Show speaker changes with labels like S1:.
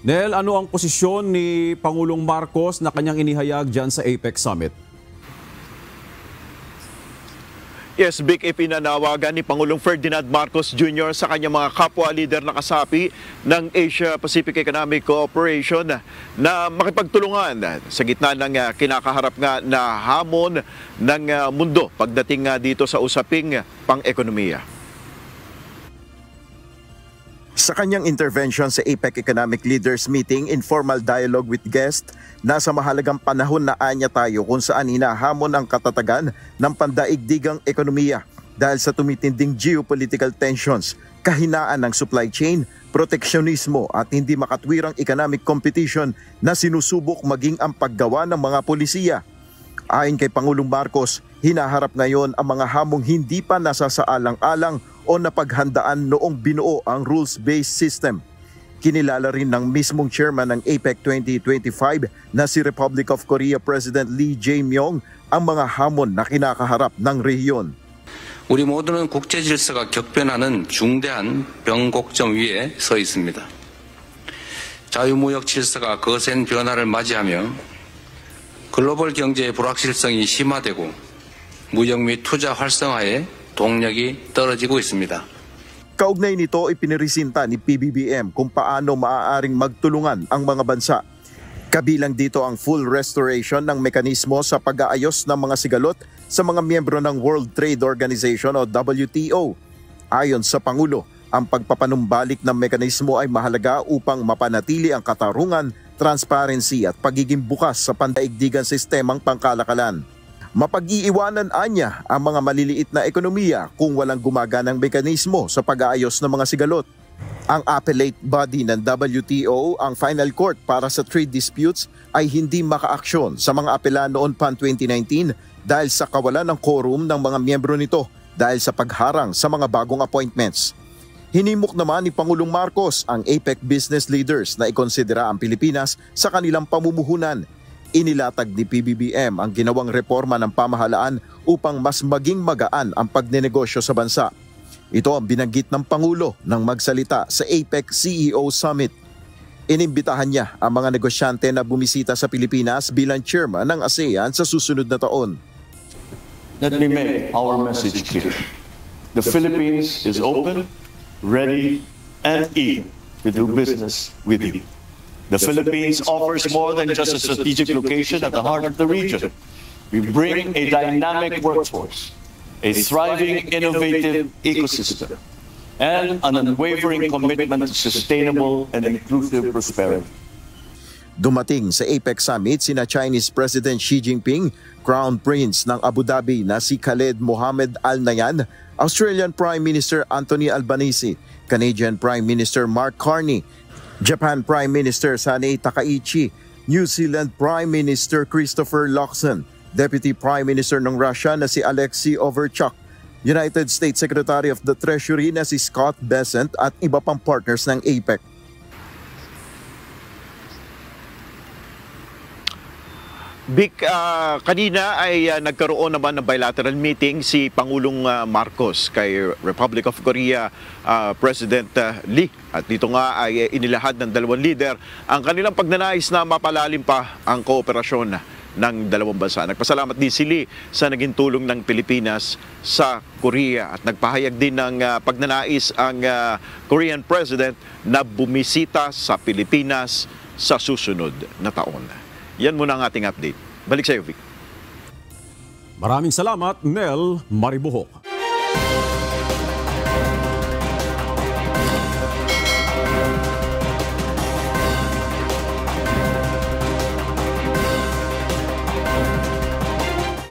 S1: Nel, ano ang posisyon ni Pangulong Marcos na kanyang inihayag dyan sa APEC Summit?
S2: Yes, Vic, ipinanawagan ni Pangulong Ferdinand Marcos Jr. sa kanyang mga kapwa-leader na kasapi ng Asia-Pacific Economic Cooperation na makipagtulungan sa gitna ng kinakaharap nga na hamon ng mundo pagdating dito sa usaping pang-ekonomiya.
S3: Sa kanyang intervention sa APEC Economic Leaders Meeting, informal dialogue with guests, nasa mahalagang panahon na anya tayo kung saan hinahamon ang katatagan ng pandaigdigang ekonomiya dahil sa tumitinding geopolitical tensions, kahinaan ng supply chain, proteksyonismo at hindi makatwirang economic competition na sinusubok maging ang paggawa ng mga polisiya. Ayon kay Pangulong Marcos, hinaharap ngayon ang mga hamong hindi pa nasasaalang-alang o napaghandaan noong binuo ang rules-based system. Kinilala rin ng mismong chairman ng APEC 2025 na si Republic of Korea President Lee Jae-myung ang mga hamon na kinakaharap ng rehiyon.
S4: 우리 모두는 국제 질서가 격변하는 중대한 변곡점 위에 서 있습니다. 자유무역 질서가 거센 변화를 맞이하며 글로벌 경제의 불확실성이 심화되고 무역 및 투자 활성화에 동력이 떨어지고 있습니다.
S3: Kaugnay nito, ipinirisinta ni PBBM kung paano maaaring magtulungan ang mga bansa. Kabilang dito ang full restoration ng mekanismo sa pag-aayos ng mga sigalot sa mga miyembro ng World Trade Organization o WTO. Ayon sa Pangulo, ang pagpapanumbalik ng mekanismo ay mahalaga upang mapanatili ang katarungan, transparency at pagiging bukas sa pandaigdigang sistemang pangkalakalan. Mapag-iiwanan anya ang mga maliliit na ekonomiya kung walang gumaganang mekanismo sa pag-aayos ng mga sigalot. Ang appellate body ng WTO, ang final court para sa trade disputes, ay hindi makaaksyon sa mga apela noon pa 2019 dahil sa kawalan ng quorum ng mga miyembro nito dahil sa pagharang sa mga bagong appointments. Hinimok naman ni Pangulong Marcos ang APEC business leaders na ikonsidera ang Pilipinas sa kanilang pamumuhunan. Inilatag ni PBBM ang ginawang reforma ng pamahalaan upang mas maging magaan ang pagnenegosyo sa bansa. Ito ang binanggit ng Pangulo nang magsalita sa APEC CEO Summit. Inimbitahan niya ang mga negosyante na bumisita sa Pilipinas bilang chairman ng ASEAN sa susunod na taon.
S5: Let me make our message clear. The Philippines is open, ready, and eager to do business with you. The Philippines offers more than just a strategic location at the heart of the region. We bring a dynamic workforce, a thriving, innovative ecosystem, and an unwavering commitment to sustainable and inclusive prosperity.
S3: Dumating sa APEC Summit sina Chinese President Xi Jinping, Crown Prince ng Abu Dhabi na si Khaled Mohammed Al Nahyan, Australian Prime Minister Anthony Albanese, Canadian Prime Minister Mark Carney, Japan Prime Minister Sanae Takaichi, New Zealand Prime Minister Christopher Luxon, Deputy Prime Minister ng Russia na si Alexei Overchuk, United States Secretary of the Treasury na si Scott Bessent at iba pang partners ng APEC.
S2: Vic, kanina ay nagkaroon naman ng bilateral meeting si Pangulong Marcos kay Republic of Korea President Lee. At dito nga ay inilahad ng dalawang leader ang kanilang pagnanais na mapalalim pa ang kooperasyon ng dalawang bansa. Nagpasalamat din si Lee sa naging tulong ng Pilipinas sa Korea at nagpahayag din ng pagnanais ang Korean President na bumisita sa Pilipinas sa susunod na taon. Yan muna ang ating update. Balik sa iyo, Vic.
S1: Maraming salamat, Nel Maribuhok.